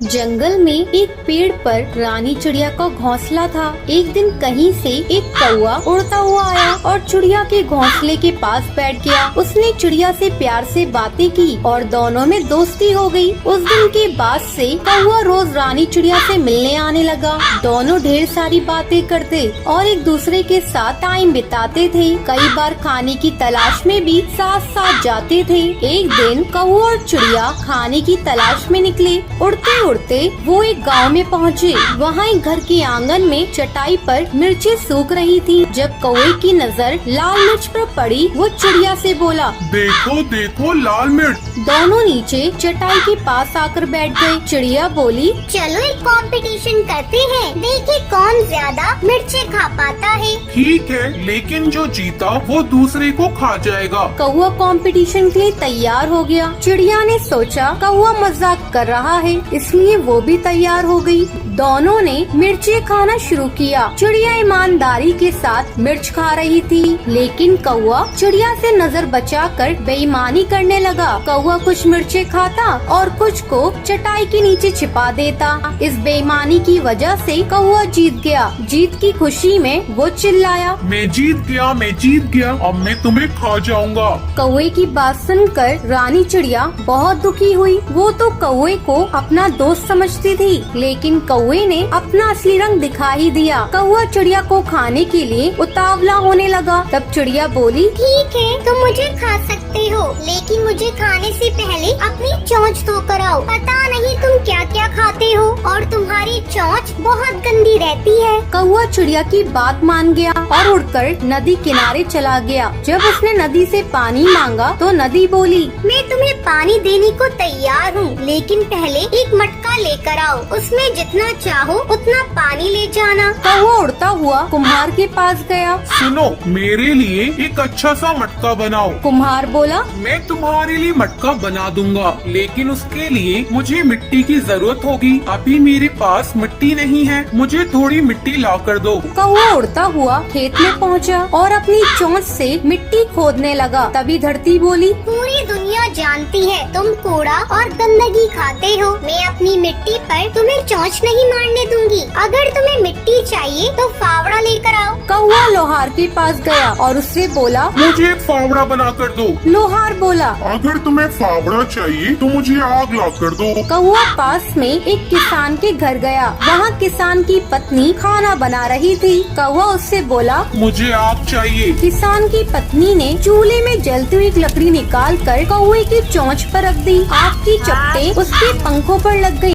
जंगल में एक पेड़ पर रानी चिड़िया का घोंसला था। एक दिन कहीं से एक कौवा उड़ता हुआ आया और चिड़िया के घोंसले के पास बैठ गया। उसने चिड़िया से प्यार से बातें की और दोनों में दोस्ती हो गई। उस दिन के बाद से कौवा रोज रानी चिड़िया से मिलने आने लगा। दोनों ढेर सारी बातें करते और एक दूसरे के साथ टाइम बिताते थे। कई बार खाने की तलाश में भी साथ साथ जाते थे। एक दिन कौवा और चिड़िया खाने की तलाश में निकले। उड़ते उड़ते वो एक गांव में पहुँचे। वहाँ एक घर के आंगन में चटाई पर मिर्चें सूख रही थी। जब कौवे की नजर लाल मिर्च पर पड़ी, वो चिड़िया से बोला, देखो देखो लाल मिर्च। दोनों नीचे चटाई के पास आकर बैठ गए। चिड़िया बोली, चलो एक कंपटीशन करते हैं, देखे कौन ज्यादा मिर्चें खा पाता है। ठीक है, लेकिन जो जीता वो दूसरे को खा जाएगा। कौवा कंपटीशन के लिए तैयार हो गया। चिड़िया ने सोचा कौवा मजाक कर रहा है, इसलिए वो भी तैयार हो गई। दोनों ने मिर्चें खाना शुरू किया। चिड़िया ईमानदारी के साथ मिर्च खा रही थी, लेकिन कौवा चिड़िया से नजर बचाकर बेईमानी करने लगा। कौवा कुछ मिर्चें खाता और कुछ को चटाई के नीचे छिपा देता। इस बेईमानी की वजह से कौवा जीत गया। जीत की खुशी में वो चिल्लाया, मैं जीत गया, अब मैं तुम्हें खा जाऊंगा। कौवे की बात सुनकर रानी चिड़िया बहुत दुखी हुई। वो तो कौवे को अपना दोस्त समझती थी, लेकिन कौवे ने अपना असली रंग दिखा ही दिया। कौवा चिड़िया को खाने के लिए उतावला होने लगा। तब चिड़िया बोली, ठीक है, तुम मुझे खा सकते हो, लेकिन मुझे खाने से पहले अपनी चोंच धोकर आओ। पता नहीं तुम क्या क्या खाते हो और तुम्हारी चोंच बहुत गंदी रहती है। कौवा चिड़िया की बात मान गया और उड़कर नदी किनारे चला गया। जब उसने नदी से पानी मांगा तो नदी बोली, मैं तुम्हें पानी देने को तैयार हूँ, लेकिन पहले एक मटका लेकर आओ। उसमें जितना चाहो उतना पानी ले जाना। कौवा उड़ता हुआ कुम्हार के पास गया। सुनो, मेरे लिए एक अच्छा सा मटका बनाओ। कुम्हार बोला, मैं तुम्हारे लिए मटका बना दूंगा, लेकिन उसके लिए मुझे मिट्टी की जरूरत होगी। अभी मेरे पास मिट्टी नहीं है, मुझे थोड़ी मिट्टी ला कर दो। कौवा उड़ता हुआ खेत में पहुंचा और अपनी चोंच से मिट्टी खोदने लगा। तभी धरती बोली, पूरी दुनिया जानती है तुम कूड़ा और गंदगी खाते हो। मैं अपनी मिट्टी पर तुम्हें चोंच नहीं मारने दूंगी। अगर तुम्हें मिट्टी चाहिए तो फावड़ा लेकर आओ। कौवा लोहार के पास गया और उससे बोला, मुझे एक फावड़ा बना कर दो। लोहार बोला, अगर तुम्हें फावड़ा चाहिए तो मुझे आग ला कर दो। कौवा पास में एक किसान के घर गया। वहाँ किसान की पत्नी खाना बना रही थी। कौवा उससे बोला, मुझे आग चाहिए। किसान की पत्नी ने चूल्हे में जलती हुई लकड़ी निकाल कर कौवे की चोंच पर रख दी। आग की चपटे उसके पंखों पर लग गई।